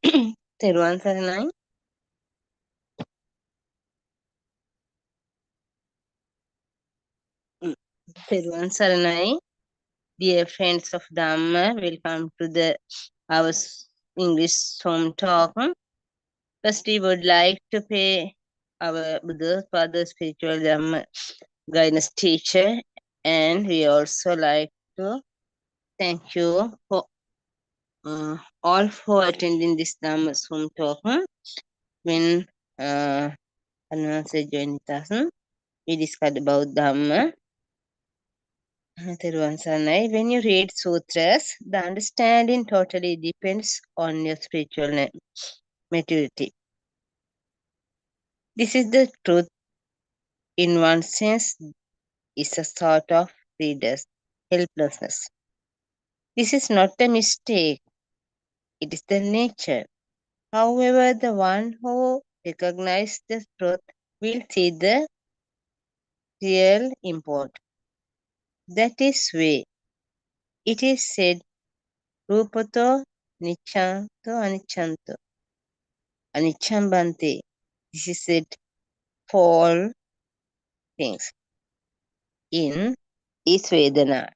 තෙරුවන් සරණයි. තෙරුවන් සරණයි. Dear friends of Dhamma, welcome to our English home talk. First, we would like to pay our Buddha, Father, Spiritual Dhamma Guidance Teacher, and we also like to thank you for all for attending this Dhamma home talk. When Anna said join us, we discussed about Dhamma. Thiruvan Saranai, when you read sutras, the understanding totally depends on your spiritual maturity. This is the truth. In one sense, is a sort of reader's helplessness. This is not a mistake, it is the nature. However, the one who recognizes the truth will see the real import. That is way. It is said, Rupato Nichanto Anichanto Anichambante. This is said for all things. In is Vedana.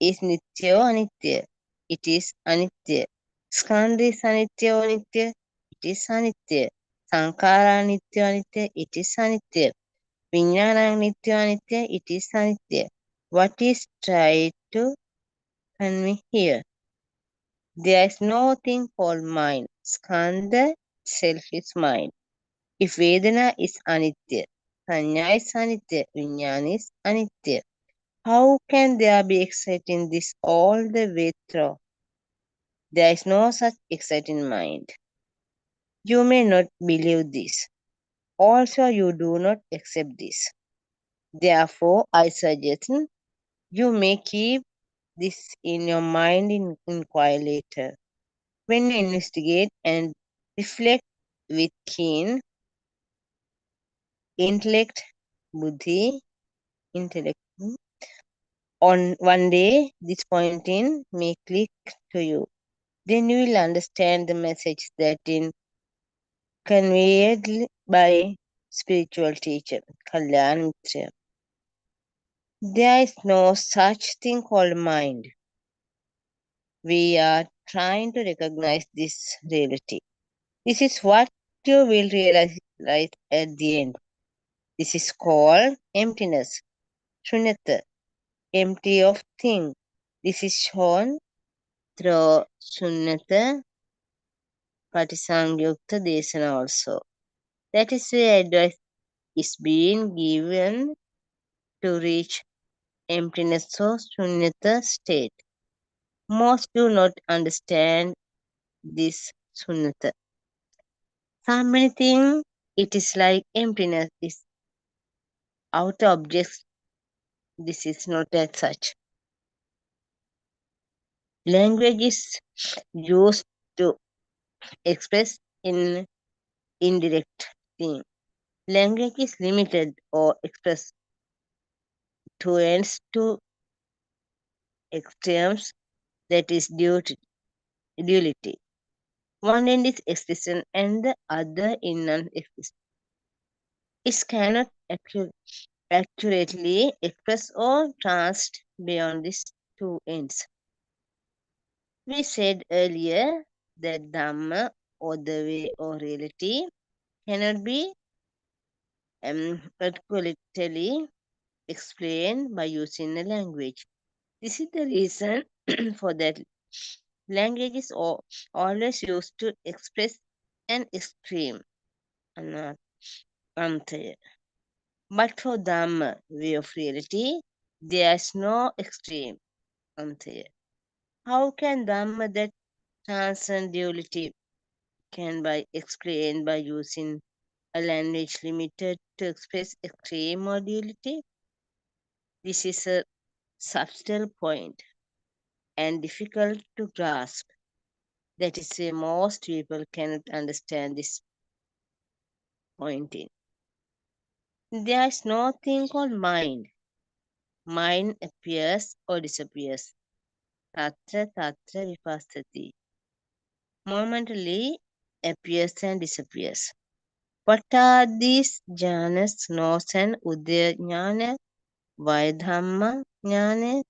Is Nitya or Anitya? It is Anitya. Skandha is Anitya or Nitya? It is Anitya. Sankara Nitya or Anitya? It is Anitya. Vijnana Nitya or Anitya? It is Anitya. What is tried to convey here? There is no thing called mind. Skandha itself is mind. If Vedana is Anitya, Sanya is Anitya, Vijnana is Anitya. How can there be exciting this all the way through? There is no such exciting mind. You may not believe this. Also, you do not accept this. Therefore, I suggest you may keep this in your mind in inquire later. When you investigate and reflect with keen intellect, buddhi, intellect, on one day, this pointing may click to you. Then you will understand the message that is conveyed by spiritual teacher, Kalyan Mitra. There is no such thing called mind. We are trying to recognize this reality. This is what you will realize right at the end. This is called emptiness, shunyata, empty of thing. This is shown through shunyata Patisangyukta Desana also. That is where advice is being given to reach emptiness of shunyata state. Most do not understand this shunyata. Some many think it is like emptiness is outer objects. This is not as such. Language is used to express in indirect thing. Language is limited or expressed to ends to extremes, that is duality. One end is existence and the other in non-existence. It cannot accurately express or translate beyond these two ends. We said earlier that Dhamma or the way or reality cannot be articulately explained by using a language. This is the reason for that language is always used to express an extreme. Antaya. But for Dhamma, way of reality, there is no extreme. Antaya. How can Dhamma that transcend duality can be explained by using a language limited to express extreme or duality? This is a subtle point and difficult to grasp. That is why most people cannot understand this pointing. There is no thing called mind. Mind appears or disappears. Tatra tatra vipassati. Momentarily appears and disappears. What are these jhanas? Nos and Udaya jnana, Vaidhamma jnana,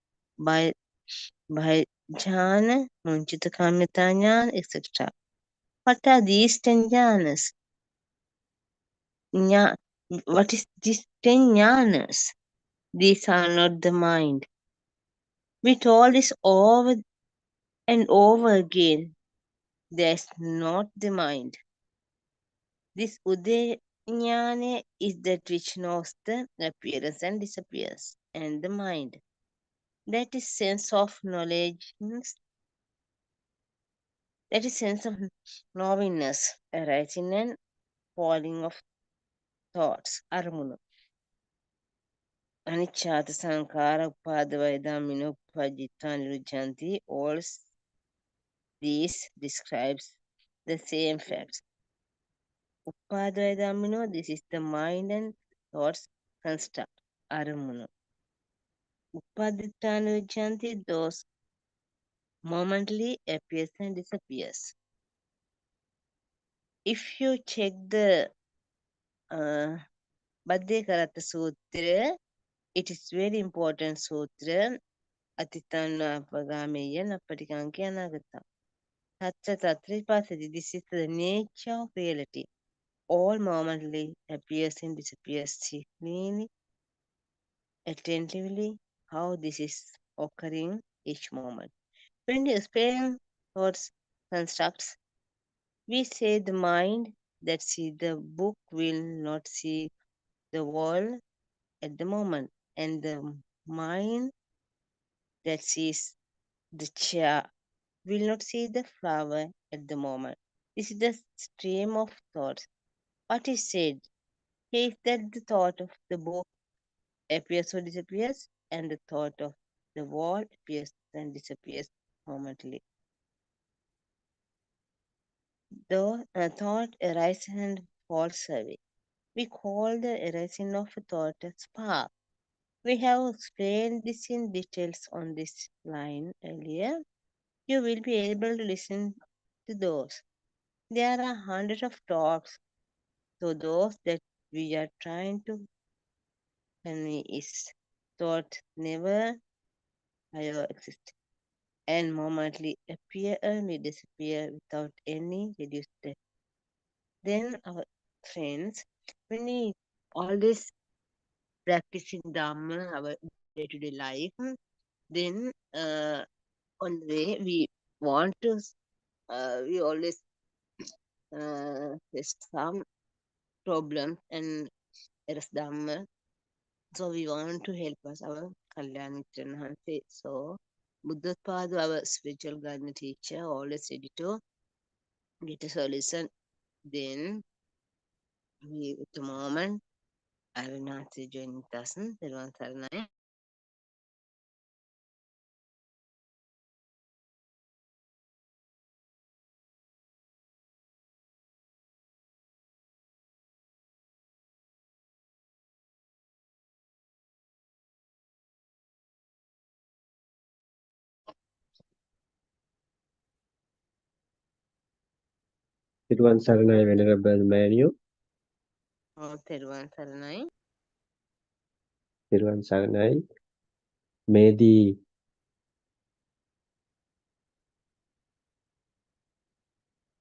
Bhajana, Munchita Kamyata jnana, etc. What are these 10 jhanas? What is these 10 jhanas? These are not the mind. We told this over and over again. There's not the mind. This Udayana is that which knows the appearance and disappears, and the mind. That is sense of knowledge, that is sense of knowingness, arising and falling of thoughts, aramunu. Anicchata sankara upadavaidamino upajita nirujanti, all these describes the same facts. Upadvaidamino, this is the mind and thoughts construct, aramunu. Upadittanujjanti, those momently appears and disappears. If you check the Baddekaratta Sutra, it is very important sutra. Atitana Pagameya Napatikanki Anagata. Tatta Tatripasati, this is the nature of reality. All momently appears and disappears. See clearly, attentively, how this is occurring each moment. When you explain thoughts constructs, we say the mind that sees the book will not see the wall at the moment, and the mind that sees the chair will not see the flower at the moment. This is the stream of thoughts. What is said here is that the thought of the book appears or disappears, and the thought of the wall appears and disappears momently. Though a thought arises and falls away, we call the arising of a thought a spark. We have explained this in details on this line earlier. You will be able to listen to those. There are hundreds of talks, so those that we are trying to convey is thought never higher exist and momently appear and disappear without any reduced depth. Then our friends, when we always practicing Dhamma, our day-to-day life, then on the way we want to, we always face some problems and errors Dhamma. So we want to help us, our Kalyan Hanse. So Buddhapada, our spiritual guidance teacher, always ready to get a solution. Then we, at the moment, Arana joining us. There was Thiruvan Saranai, Venerable Manu. Thiruvan Saranai. Thiruvan Saranai.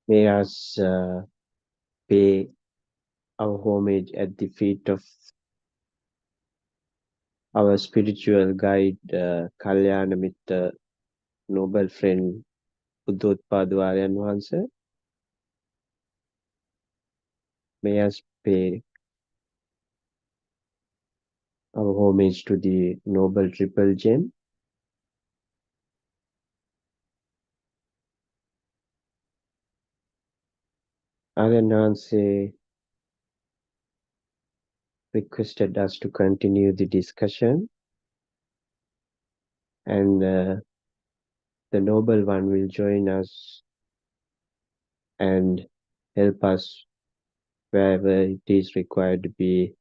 May us pay our homage at the feet of our spiritual guide, Kalyana Mitta, noble friend, Buddhotpada Aryan Wahanse. May us pay our homage to the noble triple gem. Aryan Wahanse requested us to continue the discussion, and the noble one will join us and help us wherever it is required to be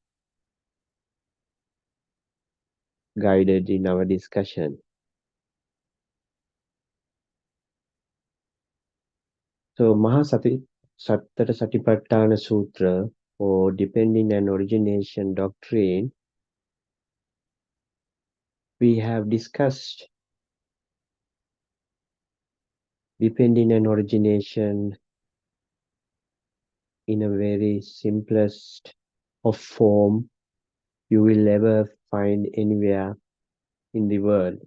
guided in our discussion. So Mahasati Sattara Satipatthana Sutra or depending on origination doctrine, we have discussed depending on origination in a very simplest of form you will ever find anywhere in the world.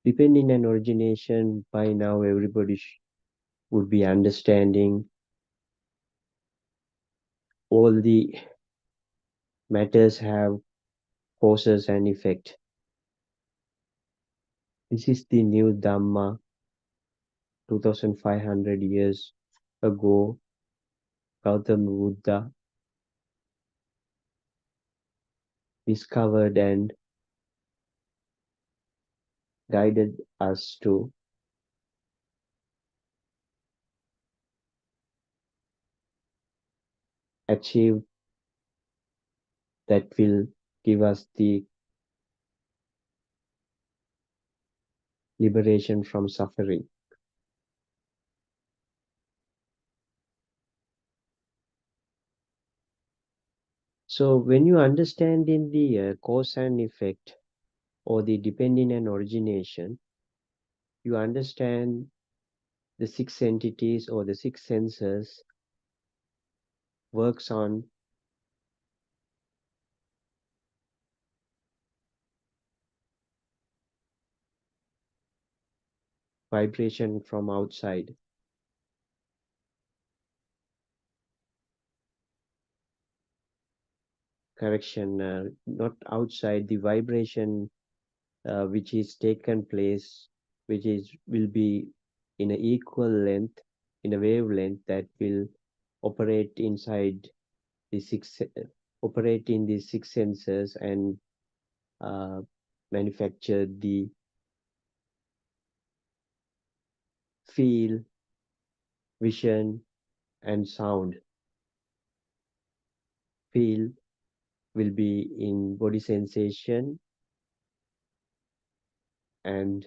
Depending on origination, by now everybody would be understanding all the matters have causes and effect. This is the new Dhamma 2500 years ago. Gautama Buddha discovered and guided us to achieve that will give us the liberation from suffering. So when you understand in the cause and effect or the depending and origination, you understand the six entities or the six senses works on vibration from outside. Correction, not outside, the vibration which is taken place, which is will be in an equal length, in a wavelength that will operate inside the operate in the six senses and uh, manufacture the feel, vision, and sound. Feel will be in body sensation and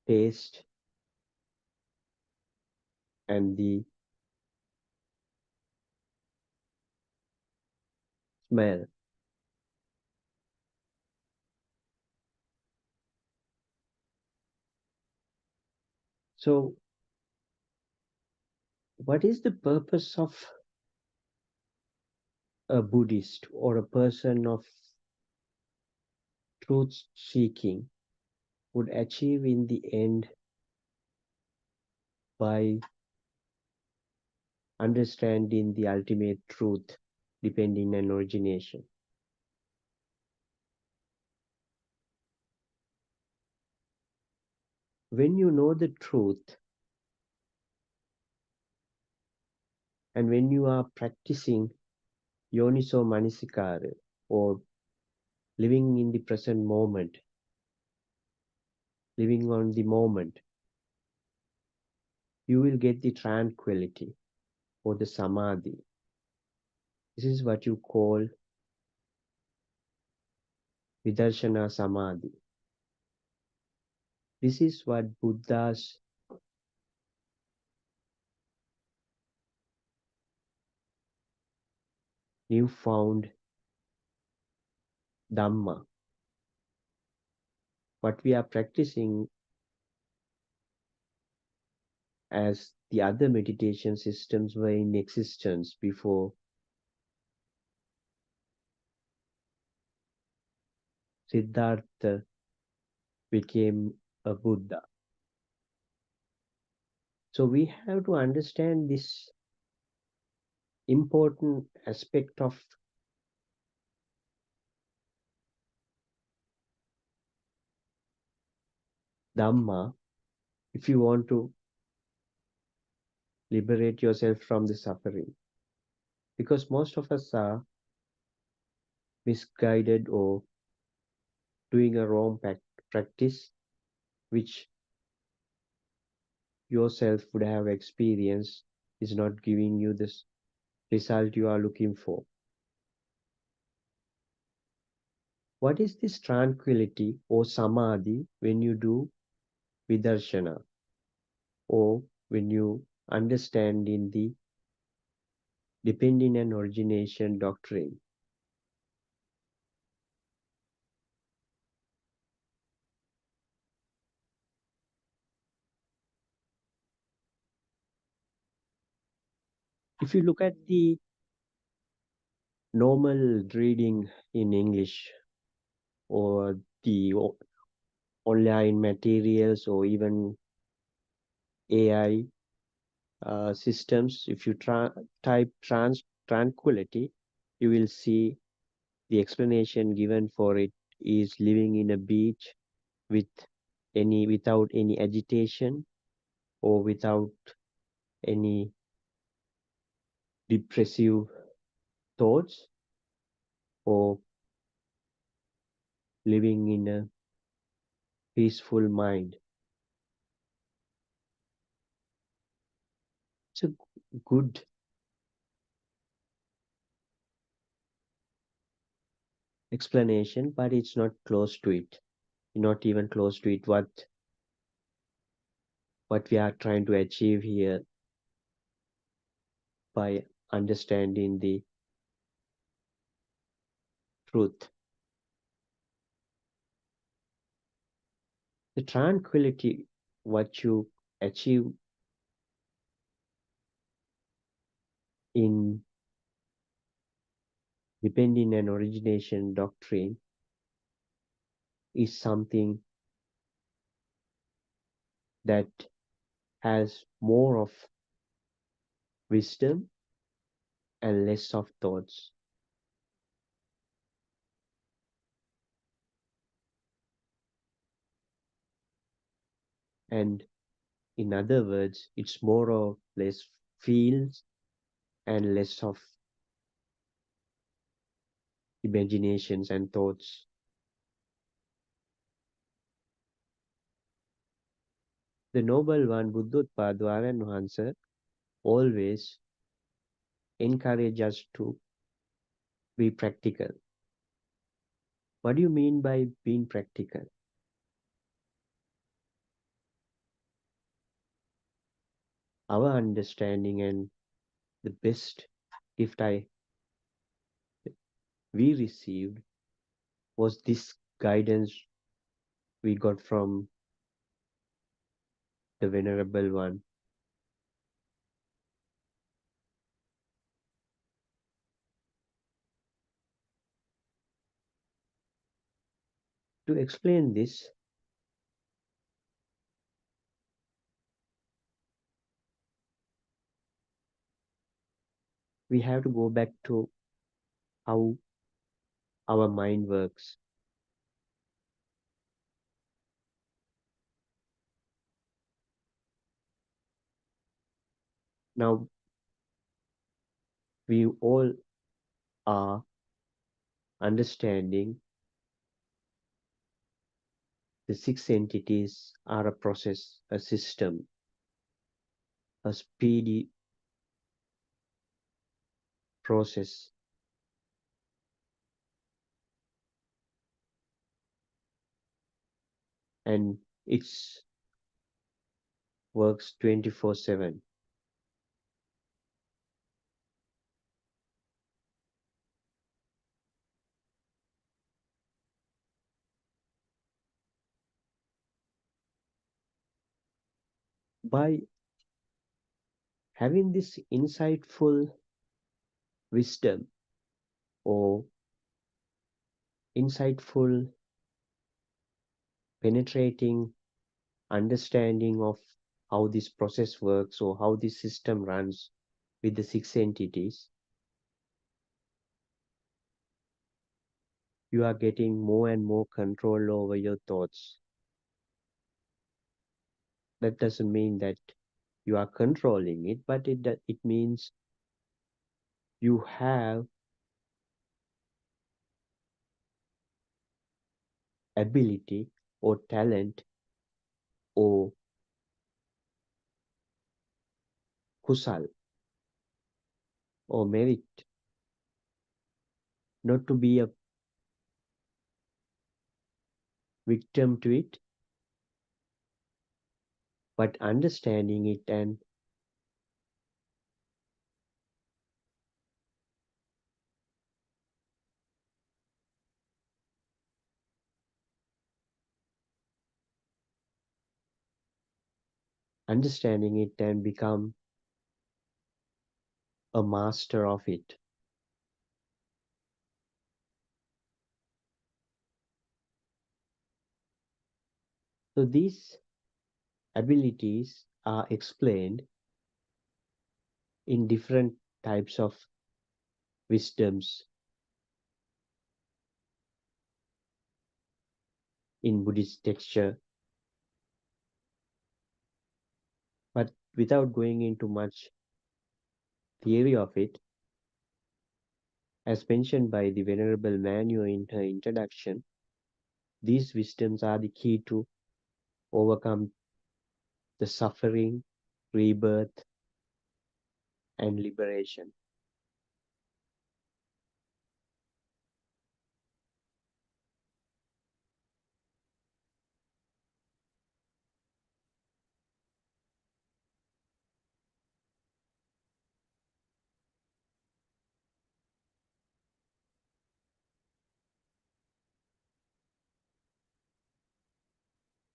taste and the smell. So, what is the purpose of a Buddhist or a person of truth seeking would achieve in the end by understanding the ultimate truth depending on origination? When you know the truth and when you are practicing yoniso manasikara or living in the present moment, living on the moment, you will get the tranquility or the samadhi. This is what you call vidarshana samadhi. This is what Buddha's newfound Dhamma, what we are practicing as the other meditation systems were in existence before Siddhartha became a Buddha. So we have to understand this important aspect of Dhamma if you want to liberate yourself from the suffering. Because most of us are misguided or doing a wrong practice, which yourself would have experienced is not giving you this result you are looking for. What is this tranquility or samadhi when you do vidarshana or when you understand in the dependent and origination doctrine? If you look at the normal reading in English or the online materials or even AI systems, if you type tranquility, you will see the explanation given for it is living in a beach with without any agitation or without any depressive thoughts or living in a peaceful mind. It's a good explanation, but it's not close to it. Not even close to it. What we are trying to achieve here by understanding the truth. The tranquility, what you achieve in depending and origination doctrine is something that has more of wisdom and less of thoughts. And in other words, it's more or less feels and less of imaginations and thoughts. The Noble One, Buddhotpada Arana always encourage us to be practical. What do you mean by being practical? Our understanding and the best gift we received was this guidance we got from the Venerable One. To explain this, we have to go back to how our mind works. Now, we all are understanding the six entities are a process, a system, a speedy process, and it works 24/7. By having this insightful wisdom or insightful penetrating understanding of how this process works or how this system runs with the six entities, you are getting more and more control over your thoughts. That doesn't mean that you are controlling it, but it means you have ability or talent or kusal or merit not to be a victim to it, but understanding it and become a master of it. So these abilities are explained in different types of wisdoms in Buddhist texture, but without going into much theory of it, as mentioned by the Venerable Manu in her introduction, these wisdoms are the key to overcome the suffering, rebirth, and liberation.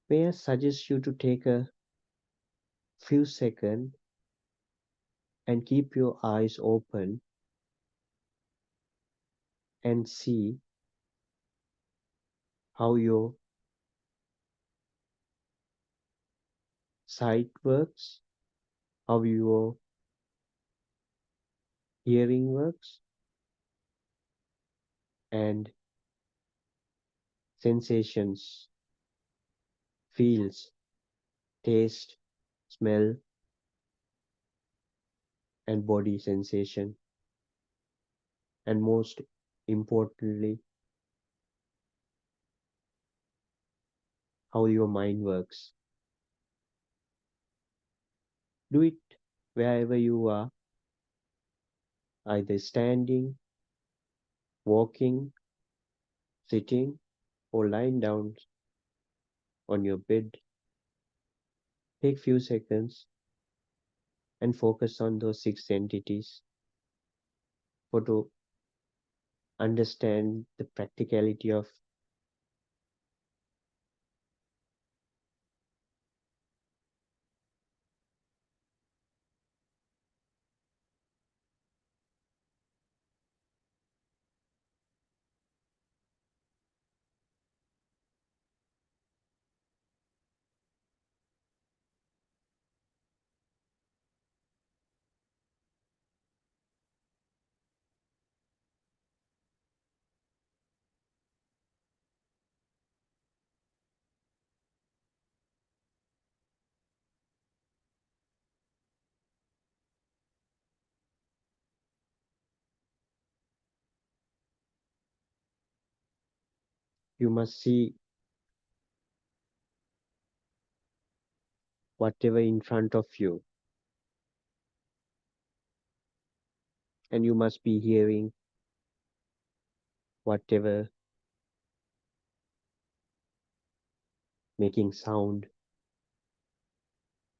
May I suggest you to take a few seconds and keep your eyes open and see how your sight works, how your hearing works, and sensations, feels, taste, smell, and body sensation, and most importantly, how your mind works. Do it wherever you are, either standing, walking, sitting, or lying down on your bed. Take few seconds and focus on those six entities for to understand the practicality of you must see whatever in front of you, and you must be hearing whatever making sound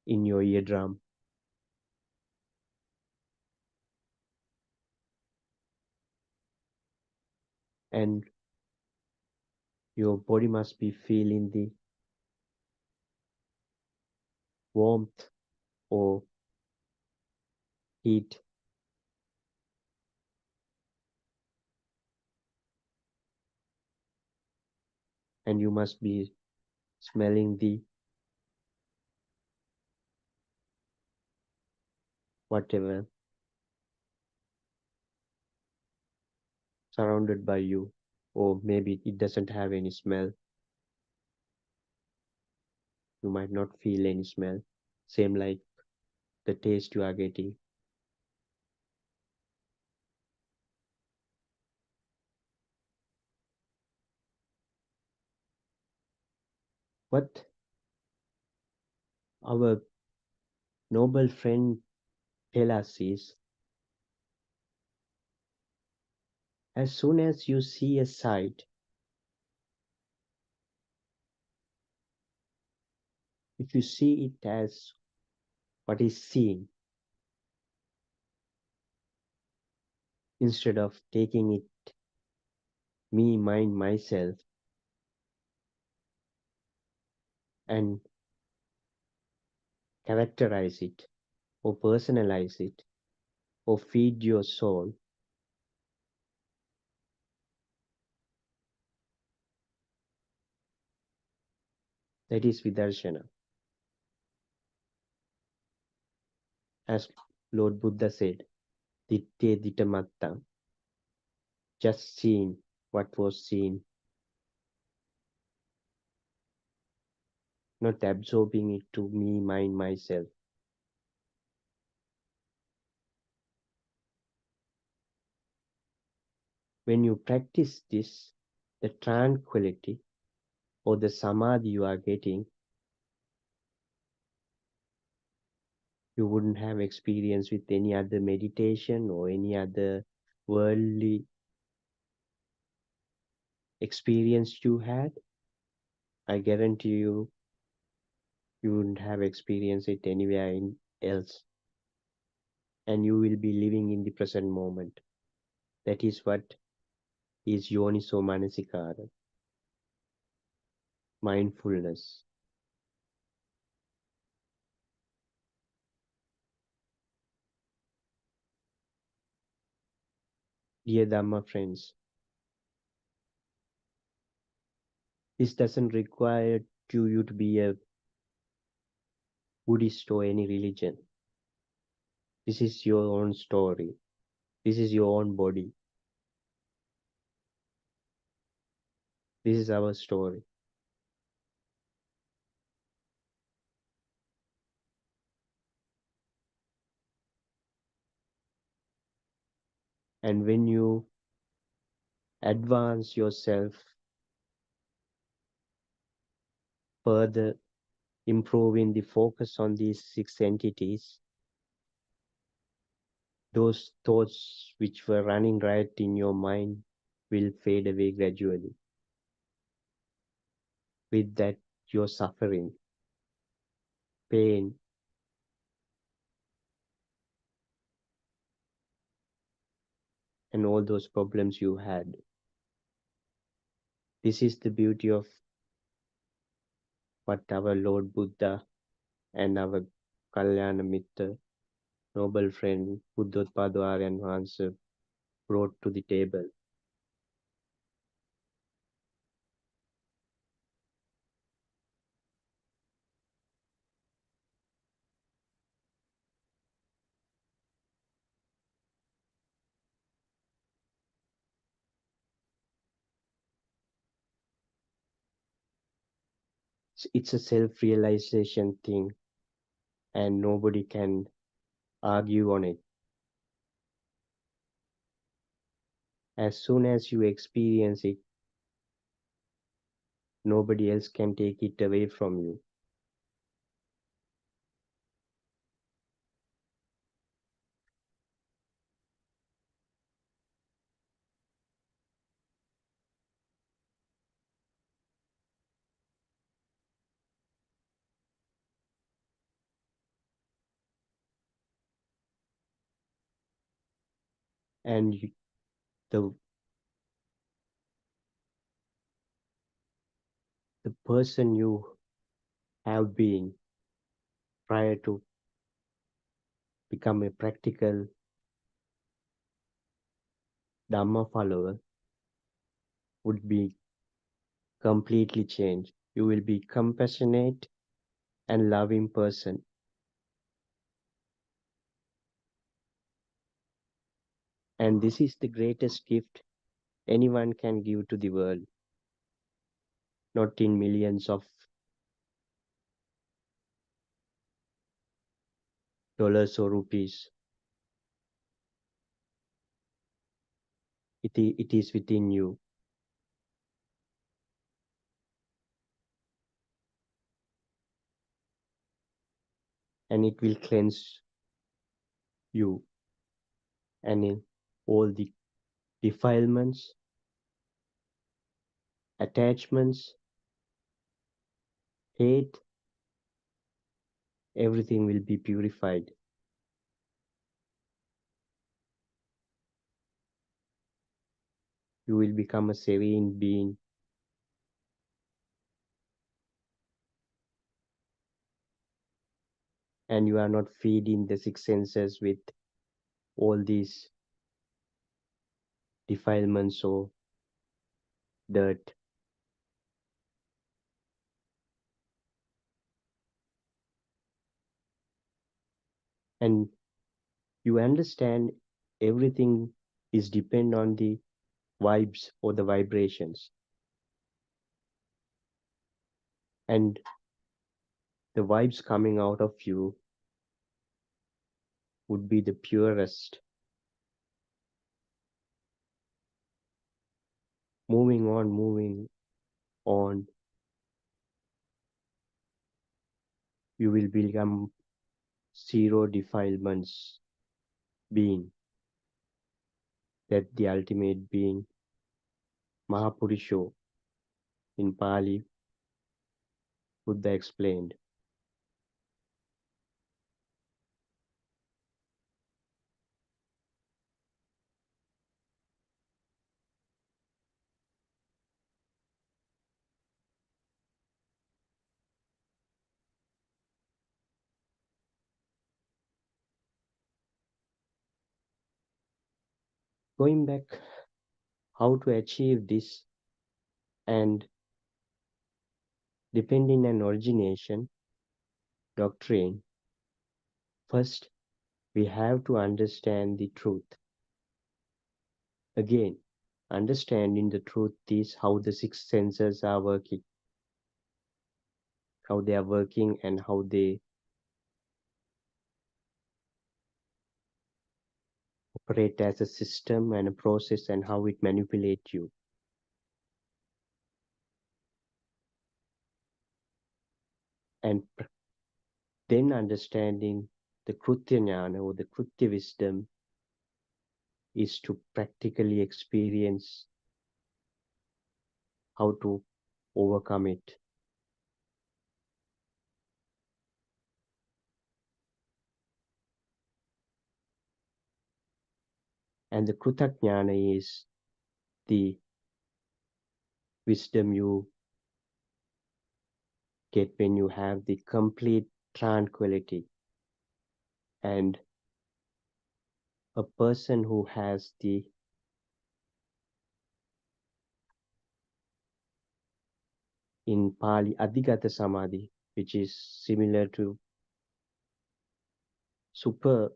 in your eardrum, and your body must be feeling the warmth or heat, and you must be smelling the whatever surrounded by you, or maybe it doesn't have any smell. You might not feel any smell. Same like the taste you are getting. What our noble friend tell us is, as soon as you see a sight, If you see it as what is seen, instead of taking it me, mine, myself, and characterize it, or personalize it, or feed your soul, that is Vidarshana. As Lord Buddha said, Ditte Dittamatta, just seeing what was seen, not absorbing it to me, mine, myself. When you practice this, the tranquility or the samadhi you are getting, you wouldn't have experience with any other meditation or any other worldly experience you had. I guarantee you, you wouldn't have experienced it anywhere else, and you will be living in the present moment. That is what is yoniso manasikara, mindfulness. Dear Dhamma friends, this doesn't require you to be a Buddhist or any religion. This is your own story. This is your own body. This is our story. And when you advance yourself further, improving the focus on these six entities, those thoughts which were running riot in your mind will fade away gradually. With that, your suffering, pain, and all those problems you had. This is the beauty of what our Lord Buddha and our Kalyana Mitra, noble friend Buddhotpada Aryan Hansa brought to the table. It's a self-realization thing, and nobody can argue on it. As soon as you experience it, nobody else can take it away from you. And the the person you have been prior to become a practical Dhamma follower would be completely changed. You will be compassionate and loving person. And this is the greatest gift anyone can give to the world, not in millions of dollars or rupees. It is within you, and it will cleanse you and in all the defilements, attachments, hate, everything will be purified. You will become a serene being, and you are not feeding the six senses with all these defilements or dirt. And you understand everything is depend on the vibes or the vibrations, and the vibes coming out of you would be the purest. Moving on, you will become zero defilements being, that the ultimate being, Mahapurisho in Pali, Buddha explained. Going back, how to achieve this, and depending on origination, doctrine, first we have to understand the truth. Again, understanding the truth is how the six senses are working, how they are working, and how they operate as a system and a process, and how it manipulates you. And then understanding the Krutya Jnana or the Krutya wisdom is to practically experience how to overcome it. And the Krutajnana is the wisdom you get when you have the complete tranquility. And a person who has the in Pali Adhigata Samadhi, which is similar to super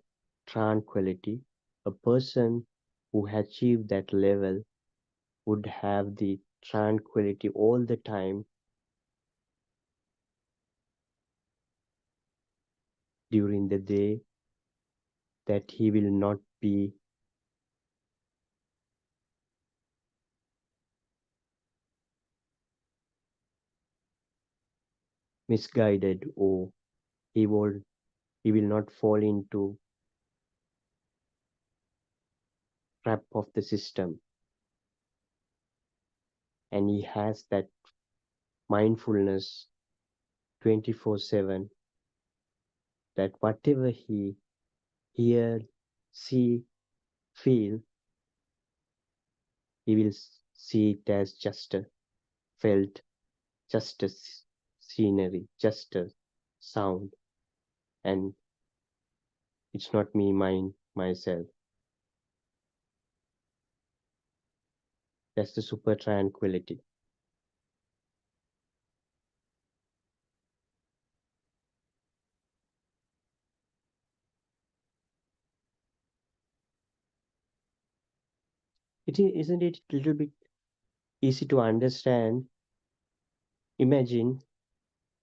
tranquility, a person who achieved that level would have the tranquility all the time during the day, that he will not be misguided, or he will he will not fall into trap of the system, and he has that mindfulness 24/7, that whatever he hear, see, feel, he will see it as just a felt, just a scenery, just a sound, and it's not me, mine, myself. That's the super tranquility. Isn't it a little bit easy to understand? Imagine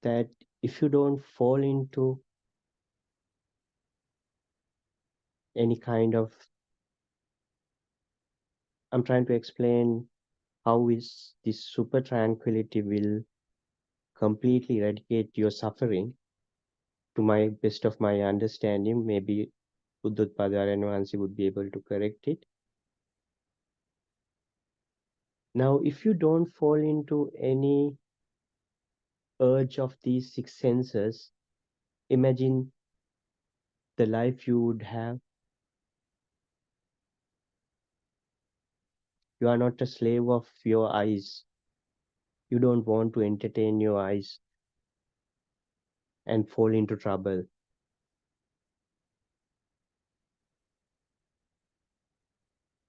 that if you don't fall into any kind of, I'm trying to explain how is this super tranquility will completely eradicate your suffering. To my best of my understanding, maybe Uddutpada Aranwansi would be able to correct it. Now, if you don't fall into any urge of these six senses, Imagine the life you would have. You are not a slave of your eyes. You don't want to entertain your eyes and fall into trouble.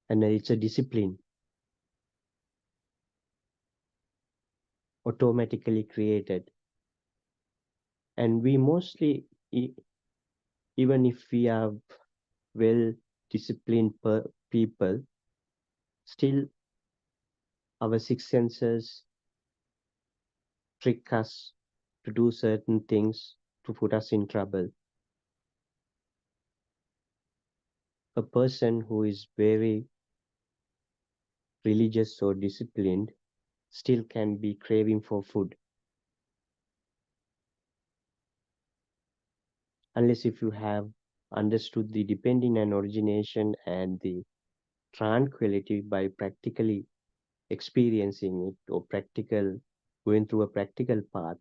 And it's a discipline automatically created. And we mostly, even if we are well disciplined people, still our six senses trick us to do certain things to put us in trouble. A person who is very religious or disciplined still can be craving for food, unless if you have understood the depending and origination and the tranquility by practically experiencing it or practical going through a practical path,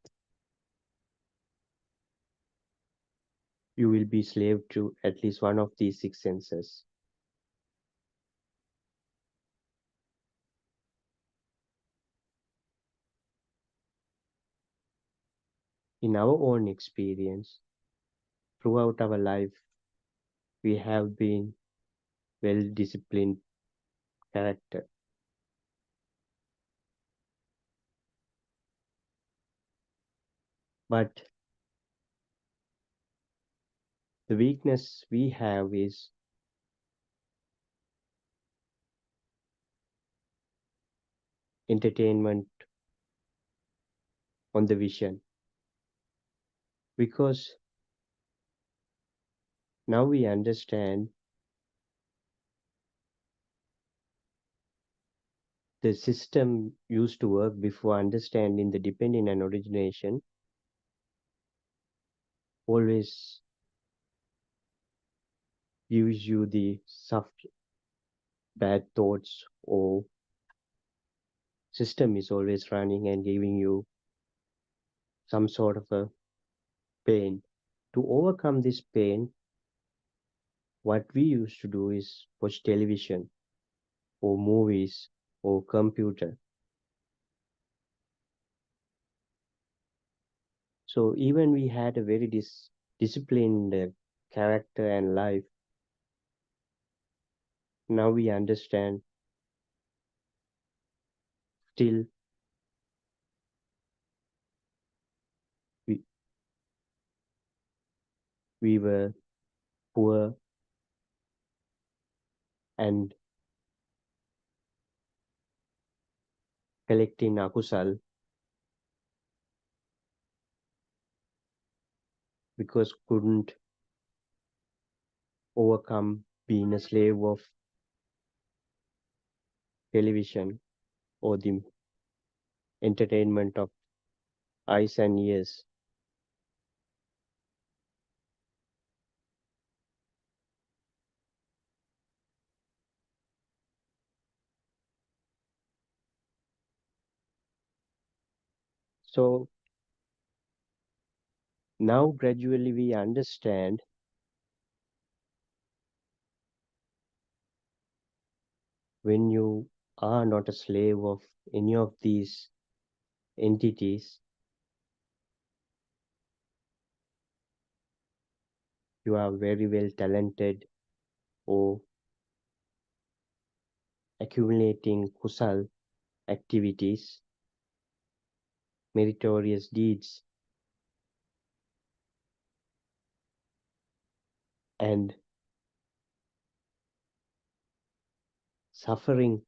you will be slave to at least one of these six senses. In our own experience, throughout our life, we have been well disciplined character. But the weakness we have is entertainment on the vision. Because now we understand the system used to work before understanding the dependent and origination always gives you the soft bad thoughts or system is always running and giving you some sort of a pain. To overcome this pain, what we used to do is watch television or movies or computer. So even we had a very disciplined character and life, now we understand still we, we were poor and collecting akusal because couldn't overcome being a slave of television or the entertainment of eyes and ears. So now gradually we understand when you are not a slave of any of these entities, you are very well talented or accumulating kusal activities, meritorious deeds, and suffering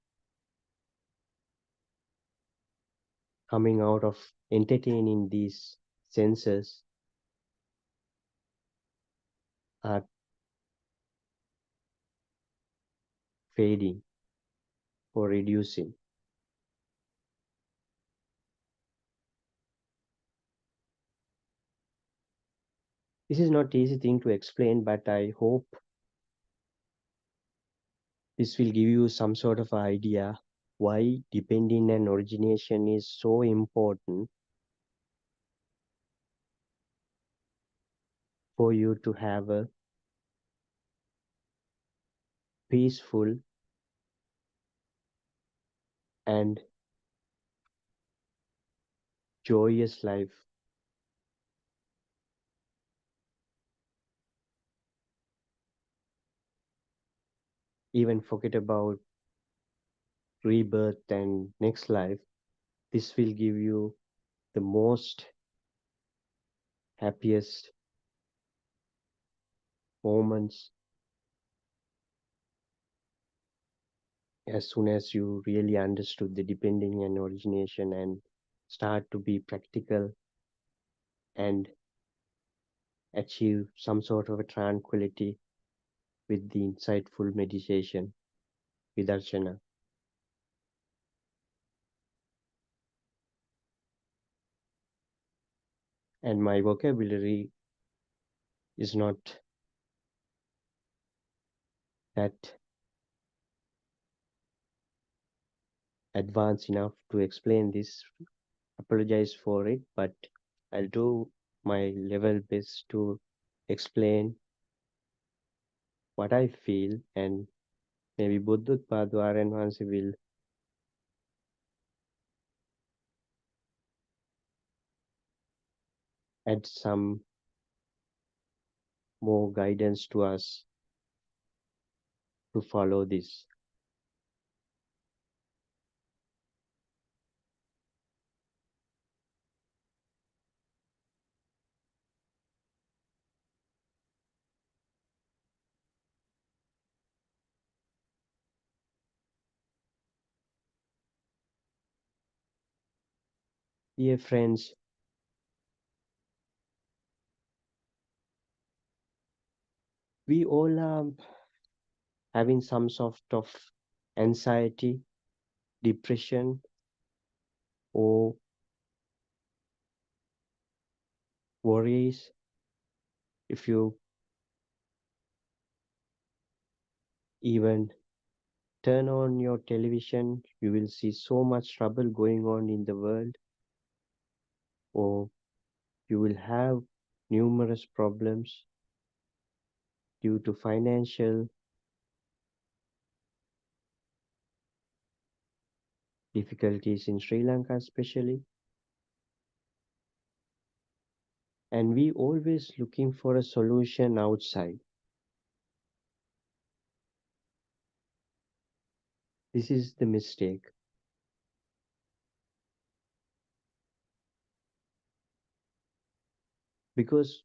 coming out of entertaining these senses are fading or reducing. This is not easy thing to explain, but I hope this will give you some sort of idea why depending and origination is so important for you to have a peaceful and joyous life. Even forget about rebirth and next life. This will give you the most happiest moments as soon as you really understood the depending and origination and start to be practical and achieve some sort of a tranquility with the insightful meditation with Archana. And my vocabulary is not that advanced enough to explain this. Apologize for it, but I'll do my level best to explain what I feel, and maybe Buddhut and Hansi will add some more guidance to us to follow this. Dear friends, we all are having some sort of anxiety, depression, or worries. If you even turn on your television, you will see so much trouble going on in the world, or you will have numerous problems due to financial difficulties in Sri Lanka, especially. And we always looking for a solution outside. This is the mistake because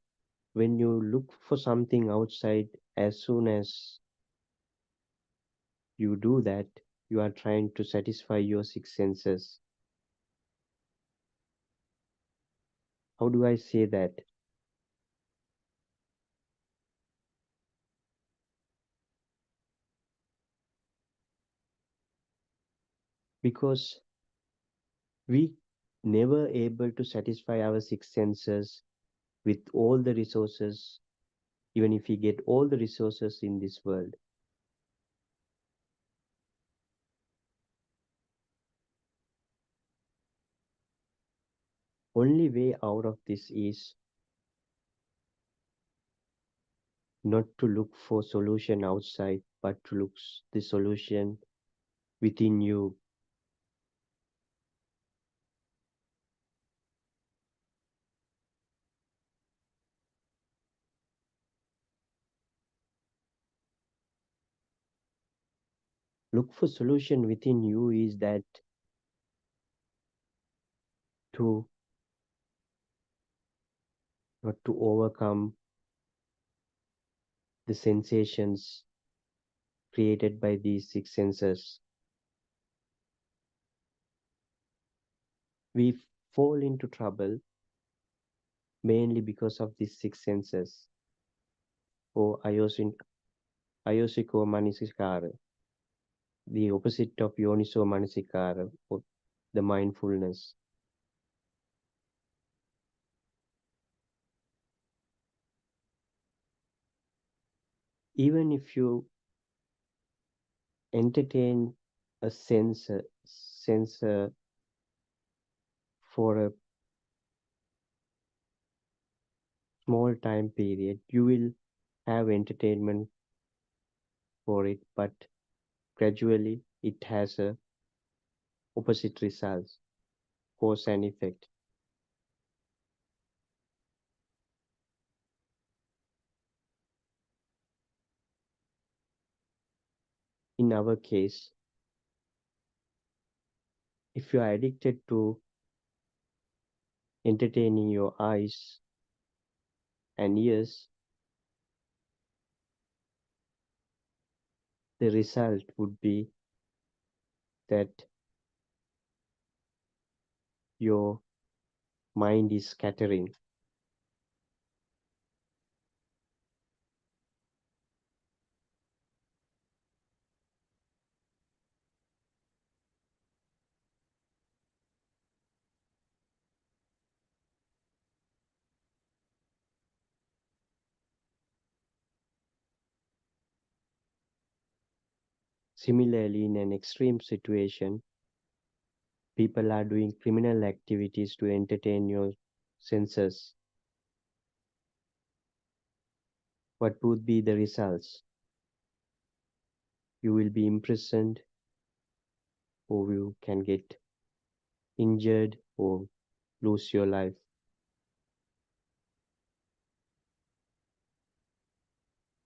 when you look for something outside, as soon as you do that, you are trying to satisfy your six senses. How do I say that? Because we never able to satisfy our six senses with all the resources, even if we get all the resources in this world. Only way out of this is not to look for solution outside, but to look the solution within you. Look for solution within you is that to not to overcome the sensations created by these six senses. We fall into trouble mainly because of these six senses or ayosiko manasikara, the opposite of yoniso manasikara or the mindfulness. Even if you entertain a sensor for a small time period, you will have entertainment for it, but gradually it has a opposite results, cause and effect. In our case, if you are addicted to entertaining your eyes and ears, the result would be that your mind is scattering. Similarly, in an extreme situation, people are doing criminal activities to entertain your senses. What would be the results? You will be imprisoned, or you can get injured, or lose your life.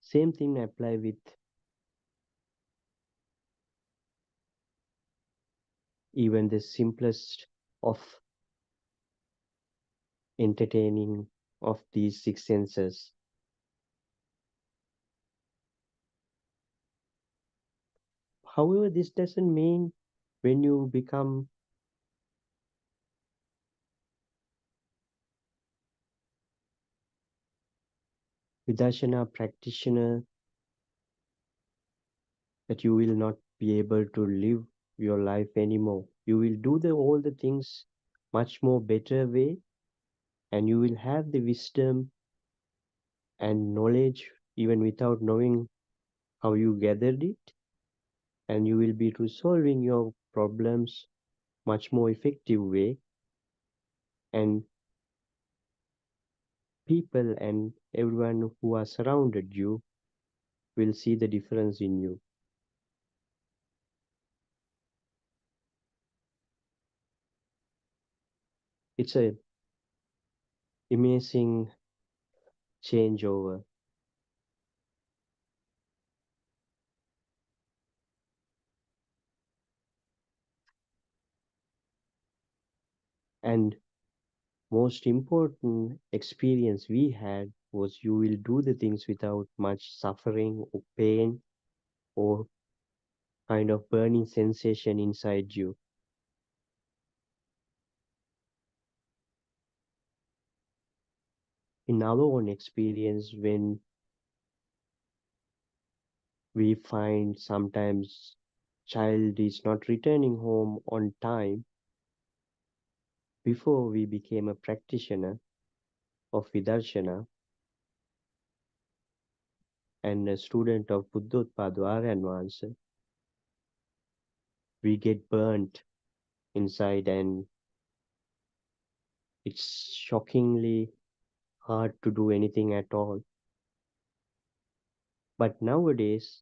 Same thing apply with even the simplest of entertaining of these six senses. However, this doesn't mean when you become Vidarsana practitioner that you will not be able to live your life anymore. You will do all the things much more better way, and you will have the wisdom and knowledge even without knowing how you gathered it, and you will be resolving your problems much more effective way, and people and everyone who are surrounded you will see the difference in you. It's a amazing changeover. And most important experience we had was you will do the things without much suffering or pain or kind of burning sensation inside you. In our own experience, when we find sometimes child is not returning home on time, before we became a practitioner of Vidarshana and a student of Buddhotpada Arana, we get burnt inside, and it's shockingly hard to do anything at all. But nowadays,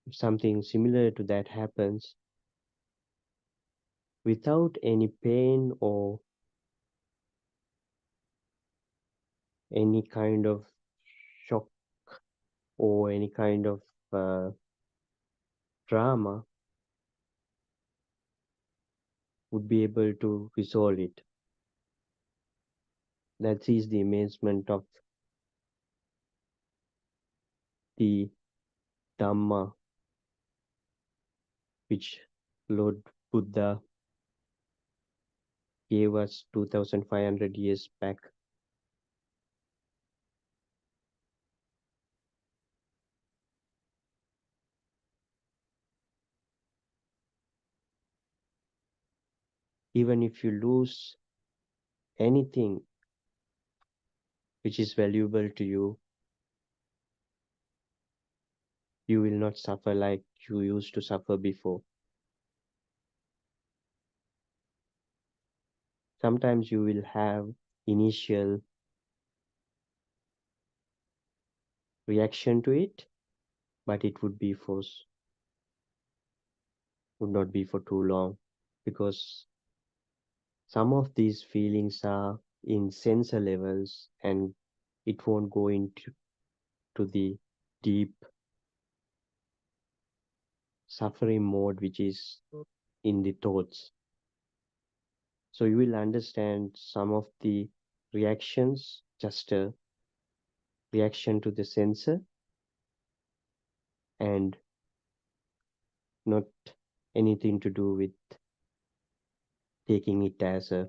if something similar to that happens without any pain or any kind of shock or any kind of uh, drama, would be able to resolve it. That is the amazement of the Dhamma which Lord Buddha gave us 2500 years back. Even if you lose anything which is valuable to you, you will not suffer like you used to suffer before. Sometimes you will have initial reaction to it, but it would not be for too long because some of these feelings are in sensor levels and it won't go into to the deep suffering mode which is in the thoughts. So you will understand some of the reactions, just a reaction to the sensor and not anything to do with taking it as a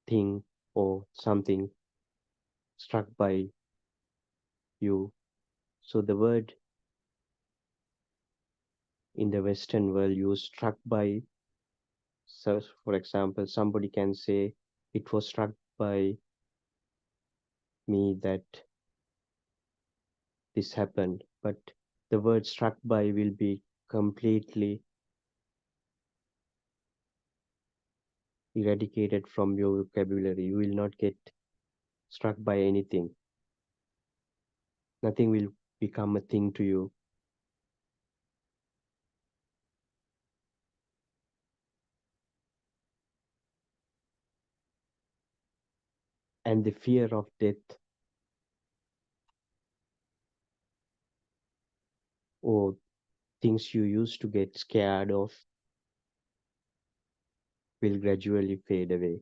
thing or something struck by you. So the word in the Western world used struck by, so for example, somebody can say it was struck by me that this happened, but the word struck by will be completely eradicated from your vocabulary. You will not get struck by anything. Nothing will become a thing to you. And the fear of death or things you used to get scared of will gradually fade away.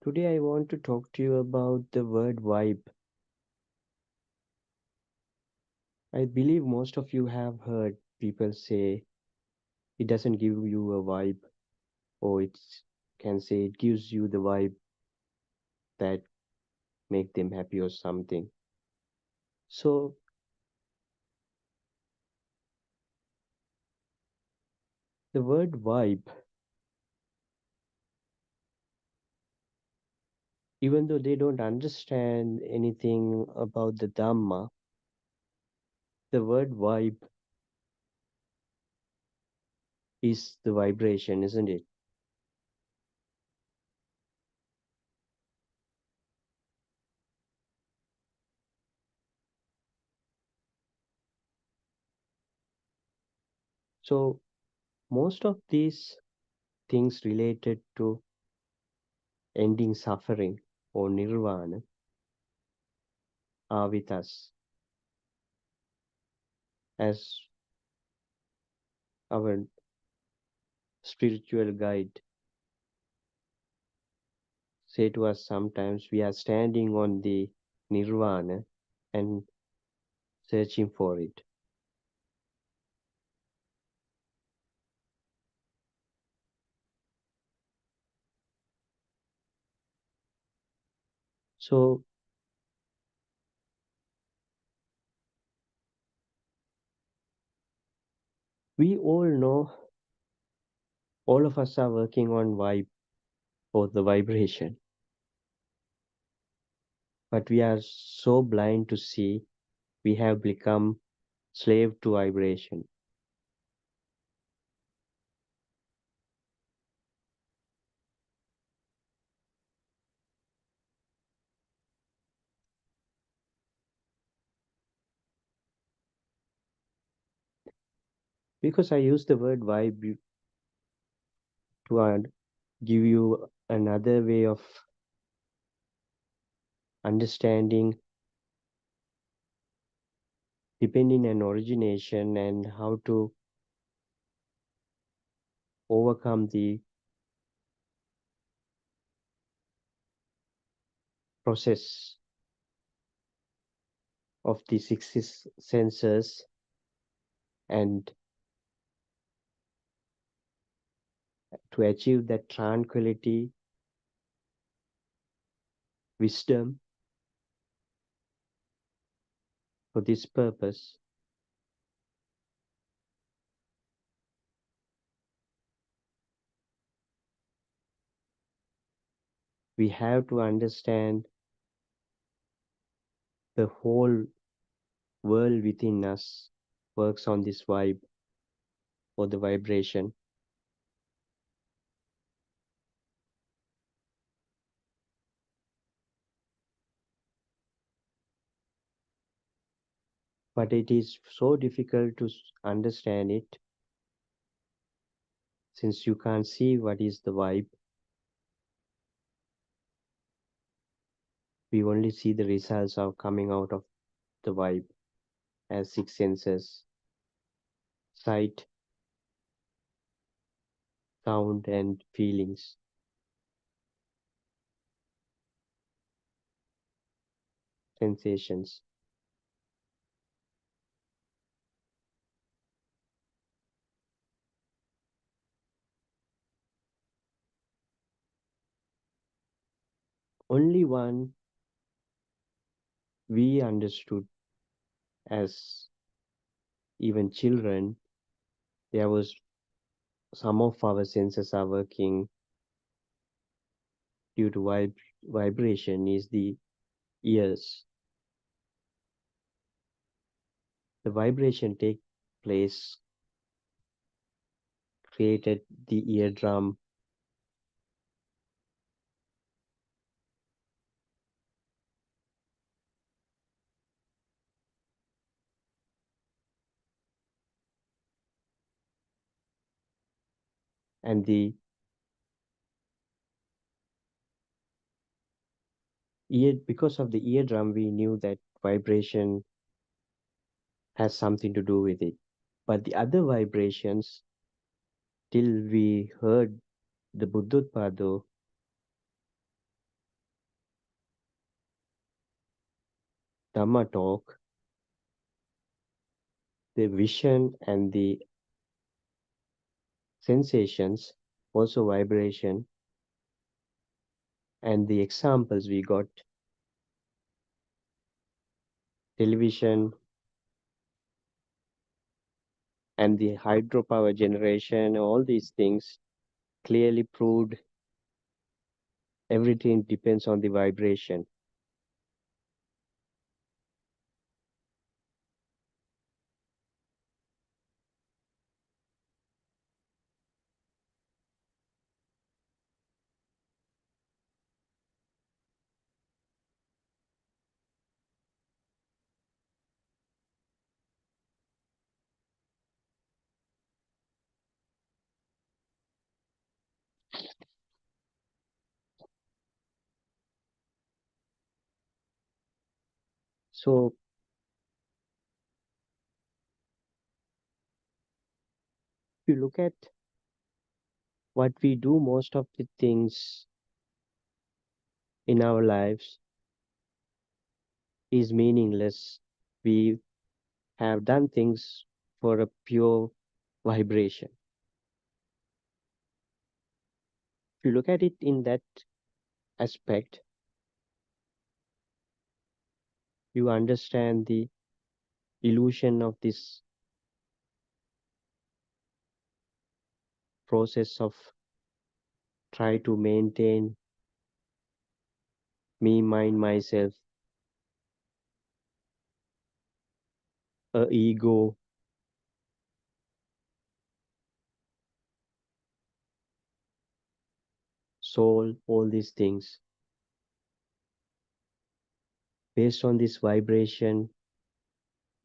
Today I want to talk to you about the word vibe. I believe most of you have heard people say it doesn't give you a vibe, or it can say it gives you the vibe that make them happy or something. So the word vibe, even though they don't understand anything about the Dhamma, the word vibe is the vibration, isn't it? So most of these things related to ending suffering or nirvana are with us as our spiritual guide say to us sometimes we are standing on the nirvana and searching for it. So we all know all of us are working on vibe or the vibration, but we are so blind to see we have become slave to vibration. Because I use the word vibe to give you another way of understanding depending on origination and how to overcome the process of the six senses and to achieve that tranquility, wisdom. For this purpose, we have to understand the whole world within us works on this vibe or the vibration. But it is so difficult to understand it since you can't see what is the vibe. We only see the results of coming out of the vibe as six senses: sight, sound, and feelings, sensations. Only one we understood as even children, there was some of our senses are working due to vibration is the ears. The vibration take place created the eardrum and the ear because of the eardrum we knew that vibration has something to do with it. But the other vibrations till we heard the Buddhotpado, Dhamma talk, the vision and the sensations, also vibration, and the examples we got, television and the hydropower generation, all these things clearly proved everything depends on the vibration. So if you look at what we do, most of the things in our lives is meaningless. We have done things for a pure vibration. If you look at it in that aspect, you understand the illusion of this process of try to maintain me, mind, myself, a ego, soul, all these things. Based on this vibration,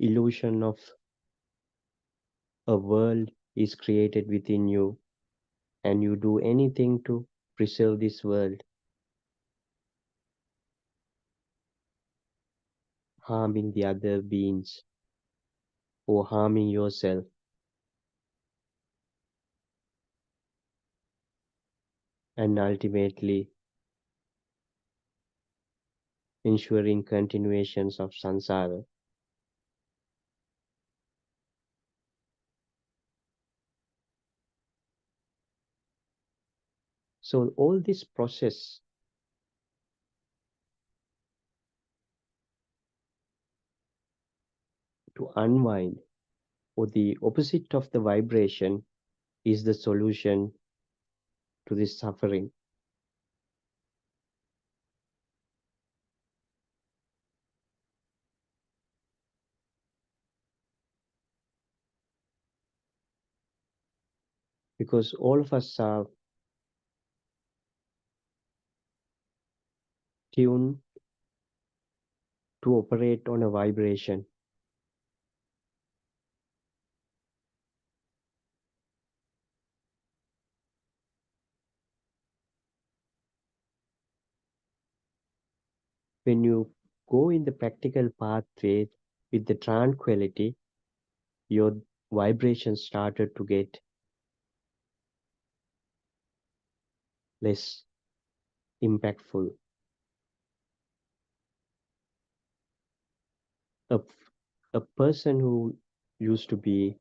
illusion of A world is created within you, and you do anything to preserve this world, harming the other beings or harming yourself, and ultimately ensuring continuations of samsara. So all this process to unwind, or the opposite of the vibration, is the solution to this suffering. Because all of us are tuned to operate on a vibration. When you go in the practical pathway with the tranquility, your vibrations started to get less impactful. A, a person who used to be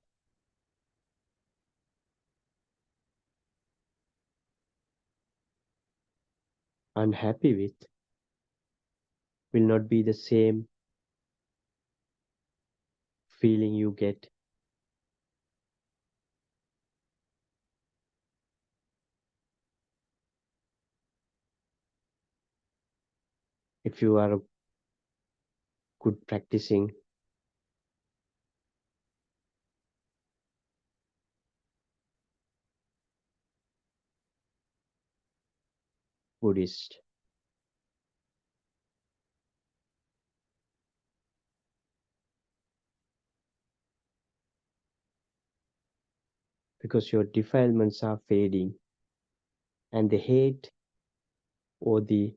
unhappy with will not be the same feeling you get if you are a good practicing Buddhist. Because your defilements are fading, and the hate or the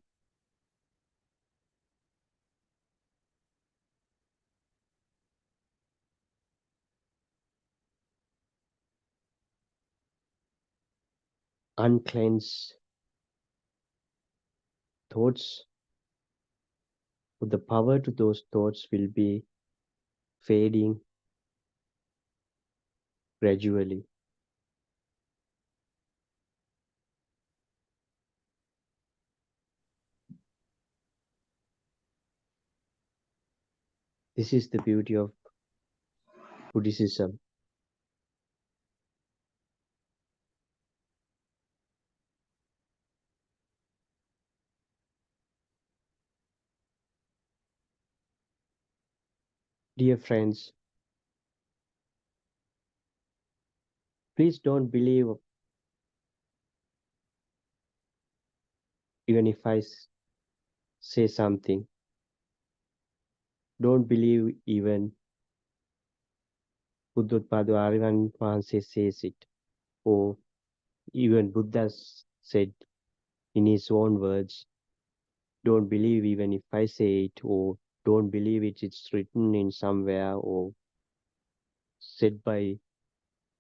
uncleansed thoughts, or the power to those thoughts will be fading gradually. This is the beauty of Buddhism. Dear friends, please don't believe even if say something. Don't believe even Buddhotpadu Arivan Mahanse says it, or even Buddha said in his own words, don't believe even if I say it, or don't believe it's written in somewhere, or said by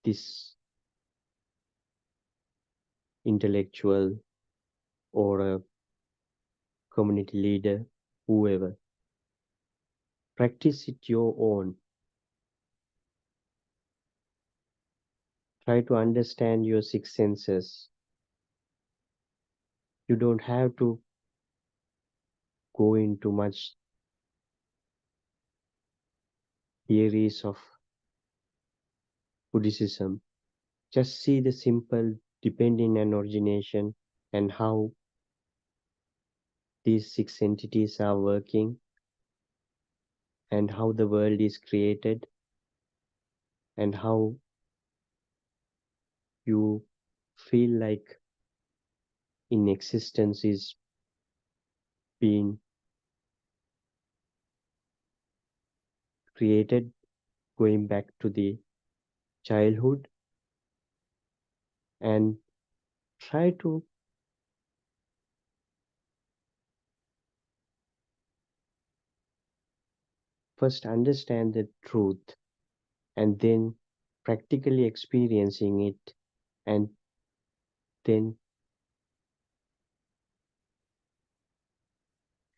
this intellectual or a community leader, whoever. Practice it your own. Try to understand your six senses. You don't have to go into much theories of Buddhism. Just see the simple dependent and origination and how these six entities are working and how the world is created and how you feel like in existence is being created, going back to the childhood and try to first understand the truth and then practically experiencing it and then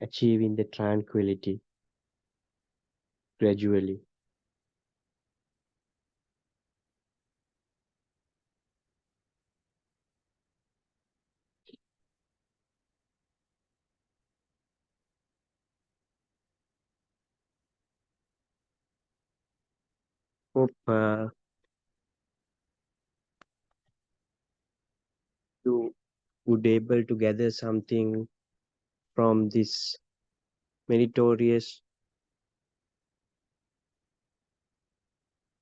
achieving the tranquility gradually. Hope you would able to gather something from this meritorious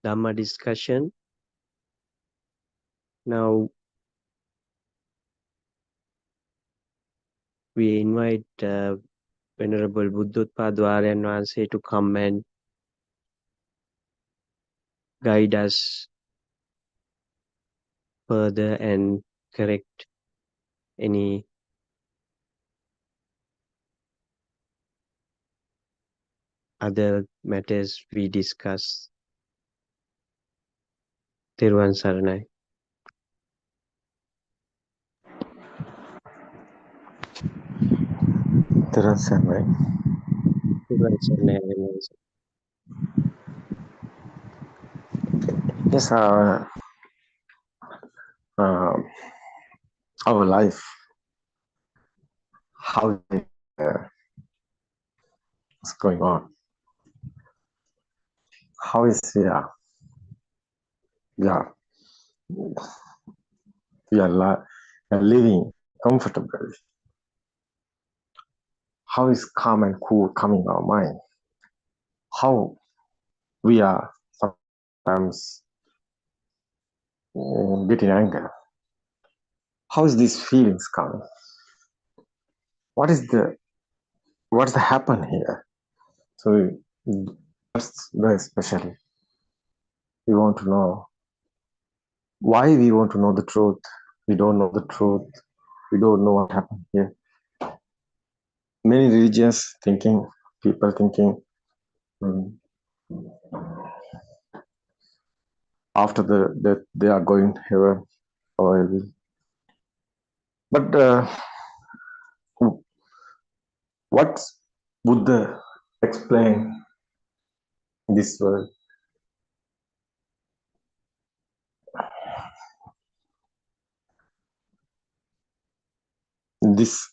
Dhamma discussion. Now we invite Venerable Buddhotpadwaryan Wanse to come and guide us further and correct any other matters we discuss. Thiruvan Saranai. Thiruvan Saranai. Thiruvan Saranai. Yes, our life, how it is going on, how is yeah, we are living comfortably. How is calm and cool coming our mind? How we are sometimes getting anger. How is these feelings coming? What's the happen here? So that's very especially we want to know why we want to know the truth. We don't know the truth. We don't know what happened here. Many religious thinking, people thinking after the death they are going heaven or hell. But what Buddha explain this world? This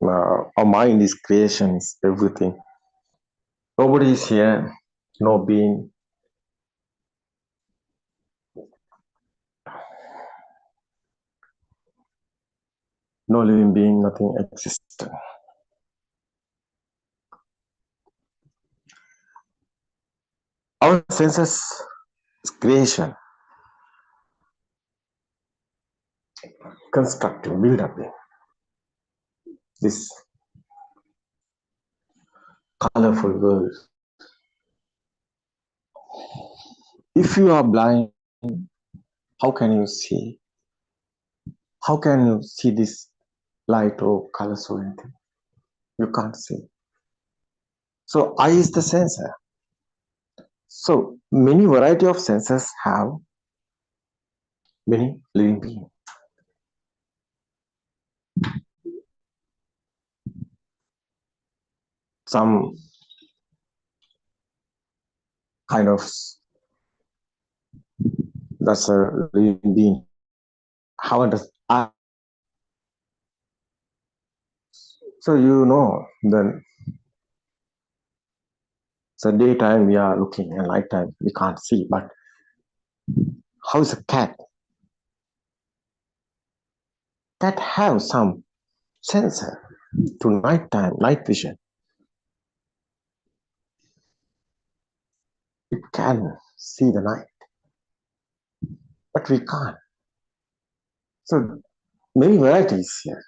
our mind is creation, is everything. Nobody is here, no being. No living being, nothing exists. Our senses is creation, constructing, build up this colorful world. If you are blind, how can you see? How can you see this light or colors or anything? You can't see. So eye is the sensor. So many variety of senses have many living beings. Some kind of that's a living being. How does eye? So you know then so daytime we are looking and nighttime we can't see. But how is a cat? Cat have some sensor to nighttime, night vision. It can see the night, but we can't. So many varieties here.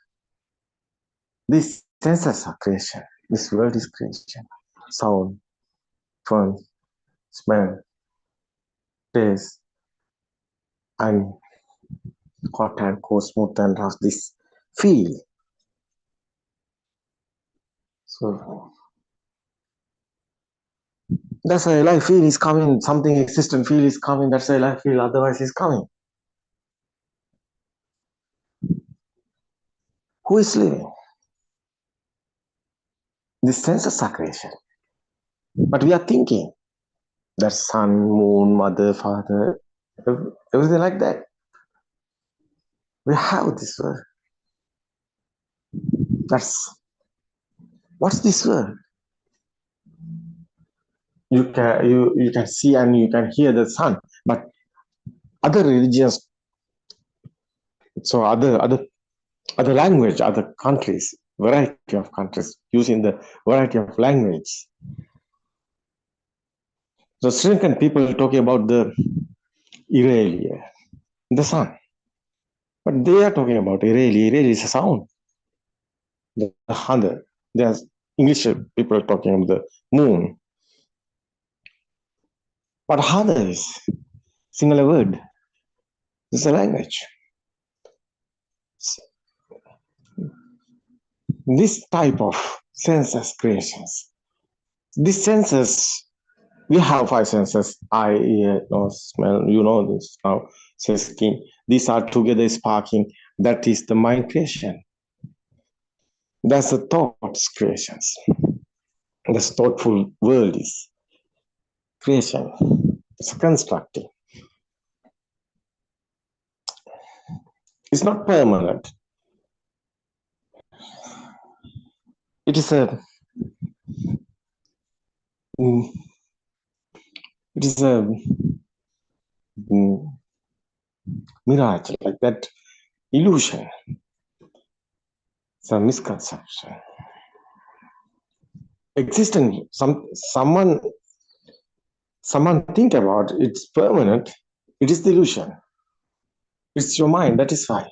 These senses are creation. This world is creation. Sound, fun, smell, taste, and hot and cold, smooth and rough, this feel. So that's why life feel is coming, something existent feel is coming, that's why life feel, otherwise is coming. Who is living? This senses are creation. But we are thinking that sun, moon, mother, father, everything like that. We have this world. What's this world? You can see and you can hear the sun, but other religions, so other language, other countries, variety of countries using the variety of language. So Sri Lankan people talking about the Ireli, the sun, but they are talking about Ireli. Ireli is a sound. The other, there's English people talking about the moon, but other is singular word. This is a language. This type of senses creations. These senses, we have five senses: eye, ear, nose, smell. You know this now. Sense skin. These are together sparking. That is the mind creation. That's the thoughts creations. This thoughtful world is creation. It's constructing. It's not permanent. It is a it is a mirage, like that illusion. It's a misconception. Existence, someone think about it's permanent. It is the illusion. It's your mind. That is why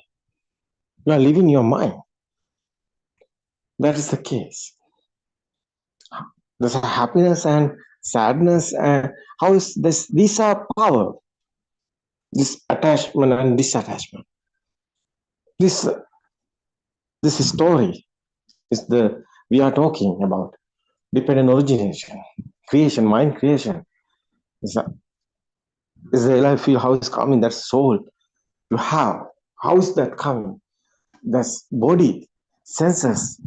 you are living your mind. That is the case. There's a happiness and sadness, and how is this? These are power. This attachment and disattachment. This story is the we are talking about dependent origination, creation, mind creation. Is the life feel how it's coming? That soul you have. How is that coming? That's body, senses,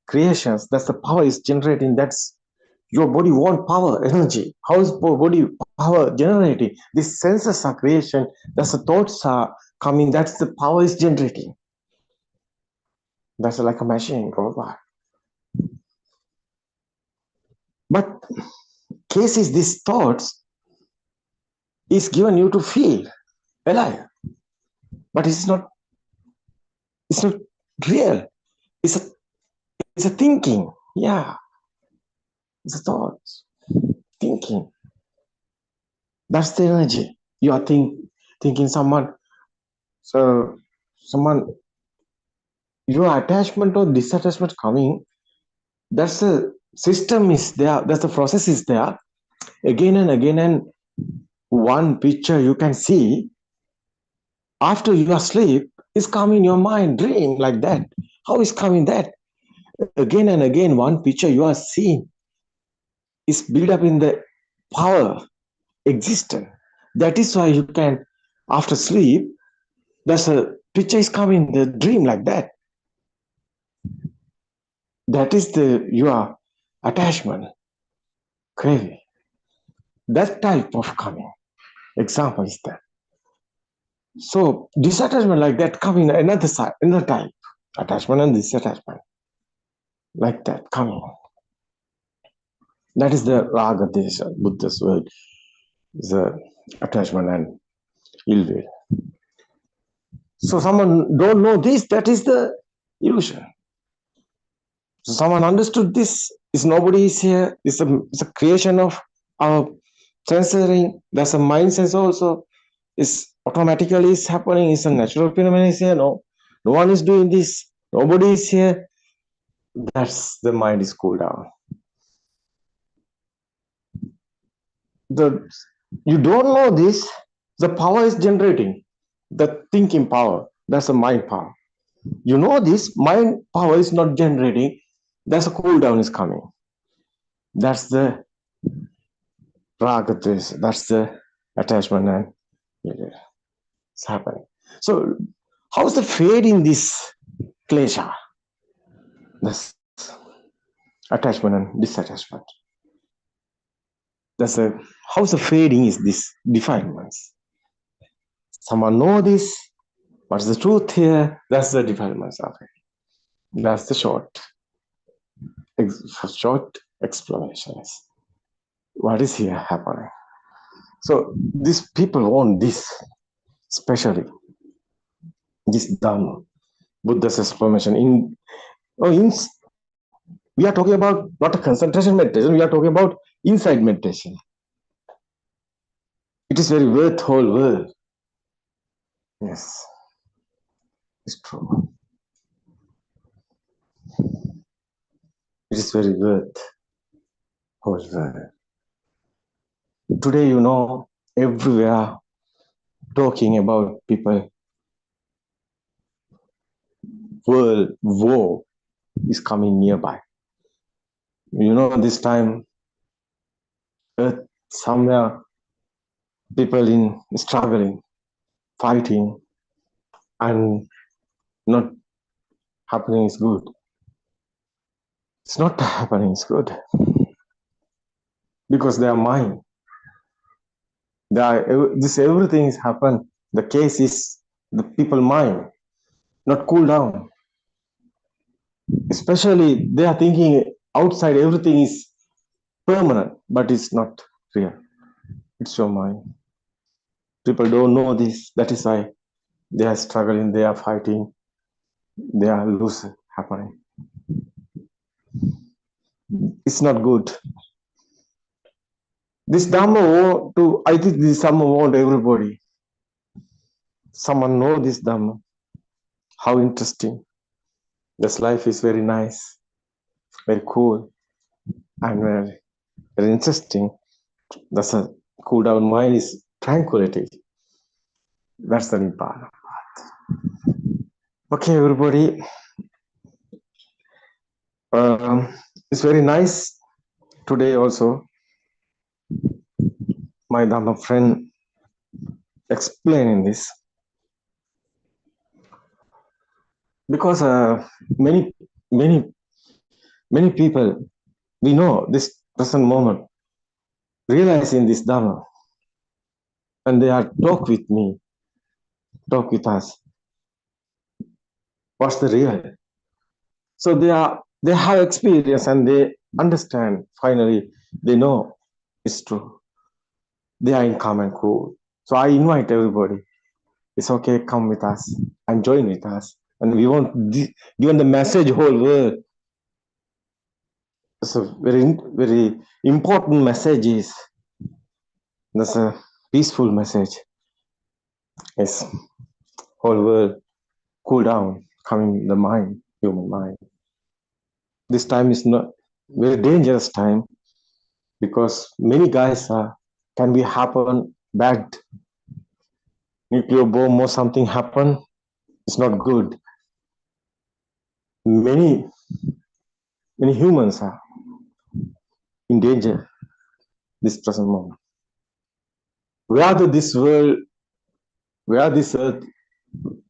creations. That's the power is generating. That's your body want power, energy. How is body power generating? These senses are creation. That's the thoughts are coming. That's the power is generating. That's like a machine, robot. But case is these thoughts is given you to feel alive, but it's not real. It's a thinking. Yeah, it's a thoughts, thinking. That's the energy. You are thinking someone. So someone, your attachment or disattachment coming. That's the system is there. That's the process is there. Again and again, and one picture you can see after you are asleep is coming your mind, dream like that. How is coming that? Again and again, one picture you are seeing is built up in the power existent. That is why you can, after sleep, there's a picture is coming, the dream like that. That is your attachment, craving. That type of coming. Example is that. So disattachment like that coming another side, another type. Attachment and disattachment. Like that coming. That is the raga desha, Buddha's word. The attachment and ill will. So someone don't know this, that is the illusion. So someone understood this, is nobody is here, it's a creation of our censoring, that's a mind sense also, is automatically is happening, it's a natural phenomenon is here, no one is doing this, nobody is here. That's the mind is cooled down. You don't know this, The power is generating, the thinking power, that's the mind power. You know this mind power is not generating, that's a cool down is coming. That's the raga, that's the attachment, and it's happening. So how's the fade in this klesha? This attachment and disattachment. That's a how's the fading is this defilements. Someone know this. What's the truth here? That's the defilements of it. That's the short explanation. What is here happening? So these people want this, especially this Dhamma, Buddha's explanation. We are talking about not a concentration meditation. We are talking about inside meditation. It is very worth whole world. Yes, it's true. It is very worth whole world. Today, you know, everywhere talking about people, world war is coming nearby. You know, this time, Earth somewhere, people in struggling, fighting, and not happening is good. It's not happening is good because they are mind. This everything is happened. The case is the people mind, not cool down. Especially they are thinking outside everything is permanent, but it's not real. It's your mind. People don't know this. That is why they are struggling, they are fighting, they are losing happening. It's not good. This Dhamma I think this Dhamma want everybody. Someone know this Dhamma. How interesting. This life is very nice, very cool, and very, very interesting. That's a cool down mind is tranquility. That's the Nibbana. Okay, everybody. It's very nice today also. My Dhamma friend explaining this because many people we know this present moment realizing this Dhamma, and they are talk with us. What's the real? So they have experience and they understand. Finally, they know it's true. They are in calm and cool. So I invite everybody. It's okay, come with us and join with us. And we want given the message whole world. It's a very important message. That's a peaceful message. Yes, whole world cool down, coming the mind, human mind. This time is not very dangerous time because many guys can be happen bad nuclear bomb or something happen. It's not good. Many humans are in danger this present moment. Where this world, where this earth,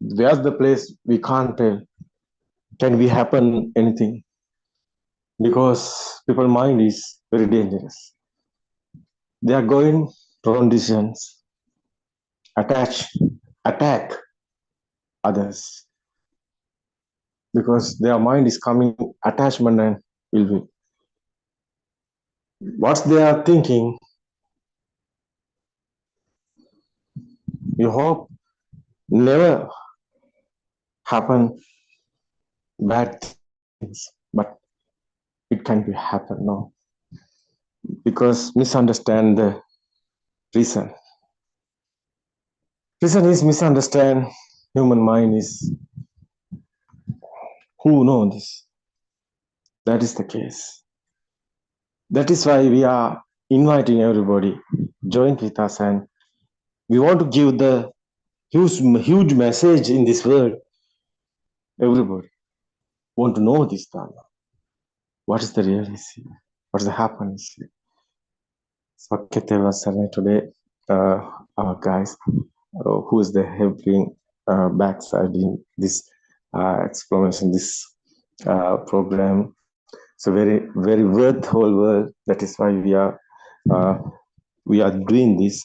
where's the place we can't tell. Can we happen anything? Because people's mind is very dangerous. They are going wrong decisions, attack others. Because their mind is coming attachment and will be. What they are thinking, you hope never happen bad things, but it can be happen now because misunderstand the reason. Reason is misunderstand human mind is who know this. That is the case. That is why we are inviting everybody join with us and We want to give the huge message in this world. Everybody want to know this Dharma. What is the reality? What is the happiness? So Ketevan Sarna today, our guys, who is the helping backside in this explanation, this program. So very worth whole world. That is why we are doing this.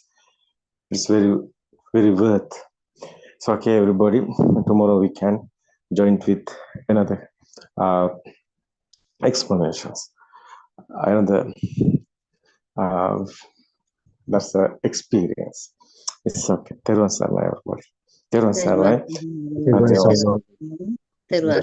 It's very worth. So okay, everybody. Tomorrow we can join with another explanations. Another that's the experience. It's okay. Teruan Sarnai, everybody. Teruan තෙරුවන් Sarnai. සරණයි. Everyone, Ate තෙරුවන් also. සරණයි. තෙරුවන්